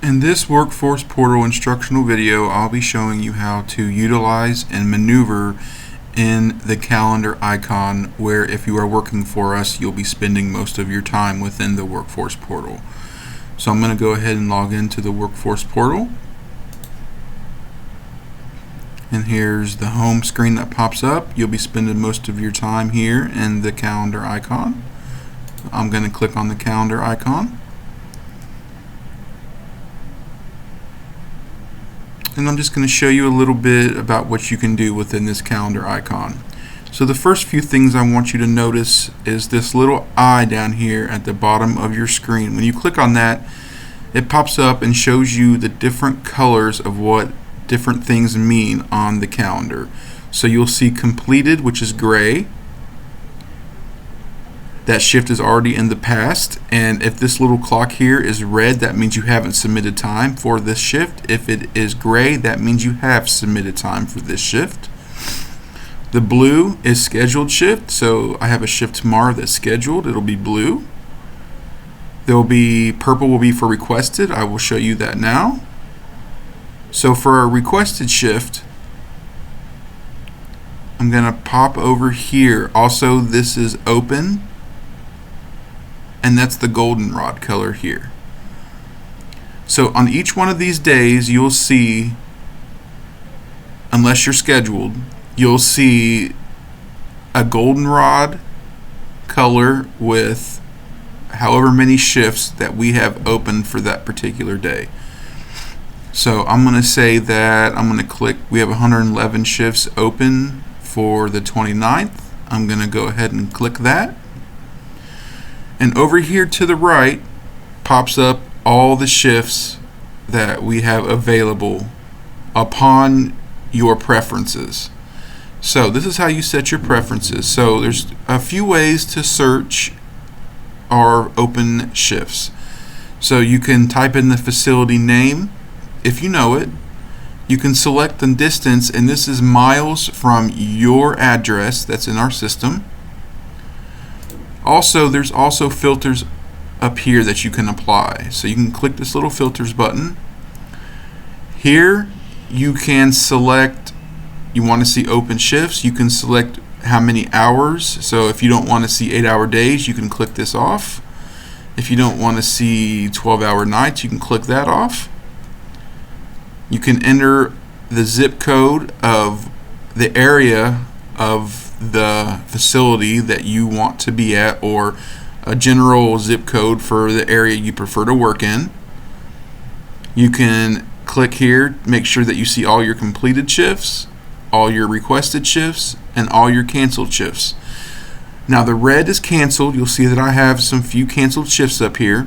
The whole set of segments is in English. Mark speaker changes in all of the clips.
Speaker 1: In this Workforce Portal instructional video, I'll be showing you how to utilize and maneuver in the calendar icon, where if you are working for us, you'll be spending most of your time within the Workforce Portal. So I'm going to go ahead and log into the Workforce Portal. And here's the home screen that pops up. You'll be spending most of your time here in the calendar icon. I'm going to click on the calendar icon. And I'm just going to show you a little bit about what you can do within this calendar icon. So the first few things I want you to notice is this little eye down here at the bottom of your screen. When you click on that, it pops up and shows you the different colors of what different things mean on the calendar. So you'll see completed, which is gray. That shift is already in the past, and if this little clock here is red, that means you haven't submitted time for this shift. If it is gray, that means you have submitted time for this shift. The blue is scheduled shift, so I have a shift tomorrow that's scheduled. It'll be blue. Purple will be for requested. I will show you that now. So for a requested shift, I'm going to pop over here. Also, this is open, and that's the goldenrod color here. So on each one of these days, you'll see, unless you're scheduled, you'll see a goldenrod color with however many shifts that we have open for that particular day. So I'm going to say that I'm going to click, we have 111 shifts open for the 29th. I'm going to go ahead and click that. And over here to the right pops up all the shifts that we have available upon your preferences. So this is how you set your preferences. So there's a few ways to search our open shifts. So you can type in the facility name if you know it. You can select the distance, and this is miles from your address that's in our system. Also, there's also filters up here that you can apply. So you can click this little filters button. Here you can select, you want to see open shifts. You can select how many hours. So if you don't want to see 8-hour days, you can click this off. If you don't want to see 12-hour nights, you can click that off. You can enter the zip code of the area of the facility that you want to be at, or a general zip code for the area you prefer to work in. You can click here, make sure that you see all your completed shifts, all your requested shifts, and all your canceled shifts. Now the red is canceled. You'll see that I have some few canceled shifts up here.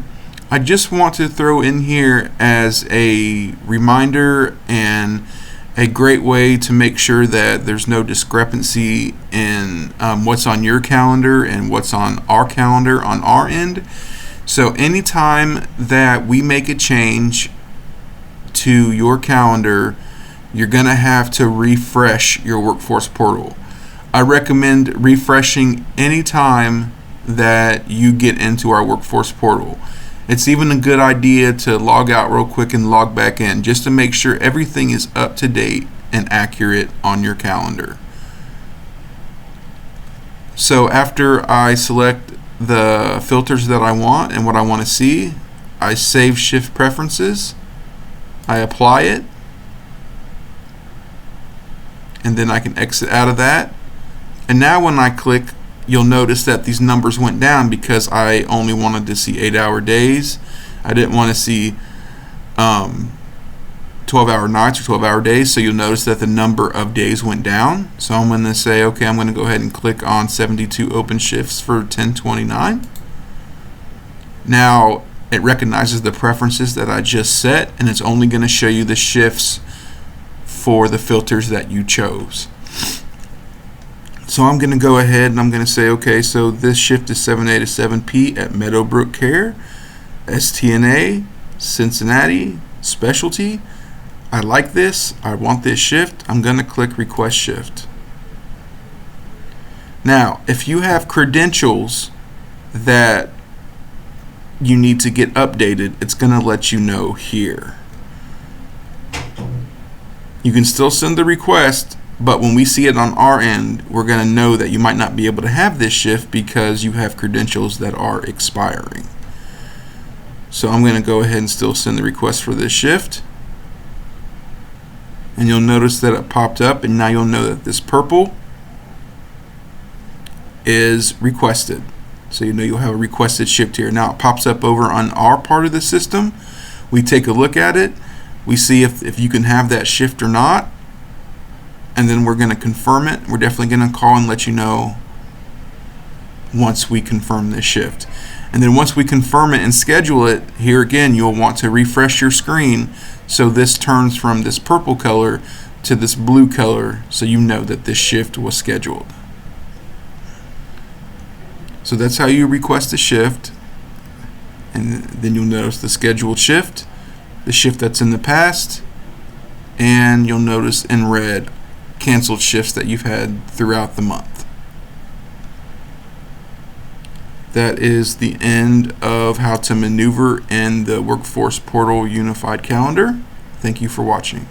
Speaker 1: I just want to throw in here as a reminder and a great way to make sure that there's no discrepancy in what's on your calendar and what's on our calendar on our end. So anytime that we make a change to your calendar, you're going to have to refresh your Workforce Portal. I recommend refreshing anytime that you get into our Workforce Portal. It's even a good idea to log out real quick and log back in, just to make sure everything is up to date and accurate on your calendar. So after I select the filters that I want and what I want to see, I save shift preferences, I apply it, and then I can exit out of that. And now when I click, you'll notice that these numbers went down because I only wanted to see 8-hour days. I didn't want to see 12-hour nights or 12-hour days, so you'll notice that the number of days went down. So I'm going to say, okay, I'm going to go ahead and click on 72 open shifts for 10/29. Now it recognizes the preferences that I just set, and it's only going to show you the shifts for the filters that you chose. So I'm going to go ahead and I'm going to say, okay, so this shift is 7A to 7P at Meadowbrook Care, STNA, Cincinnati, Specialty. I like this. I want this shift. I'm going to click Request Shift. Now, if you have credentials that you need to get updated, it's going to let you know here. You can still send the request, but when we see it on our end, we're going to know that you might not be able to have this shift because you have credentials that are expiring. So I'm going to go ahead and still send the request for this shift. And you'll notice that it popped up, and now you'll know that this purple is requested. So you know you'll have a requested shift here. Now it pops up over on our part of the system. We take a look at it. We see if you can have that shift or not. And then we're going to confirm it. We're definitely going to call and let you know once we confirm this shift. And then once we confirm it and schedule it, here again you'll want to refresh your screen so this turns from this purple color to this blue color, so you know that this shift was scheduled. So that's how you request a shift. And then you'll notice the scheduled shift, the shift that's in the past, and you'll notice in red canceled shifts that you've had throughout the month. That is the end of how to maneuver in the Workforce Portal Unified Calendar. Thank you for watching.